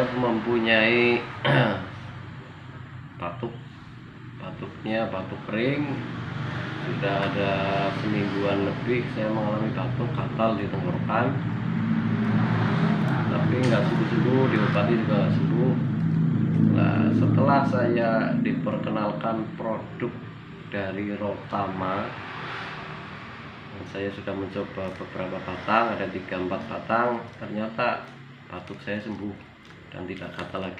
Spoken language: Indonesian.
Mempunyai batuknya batuk kering, sudah ada semingguan lebih saya mengalami batuk gatal di tenggorokan, tapi nggak sembuh-sembuh, diobati juga nggak sembuh. Nah, setelah saya diperkenalkan produk dari Rotama, saya sudah mencoba beberapa batang, ada 3-4 batang, ternyata batuk saya sembuh dan tidak gatal lagi.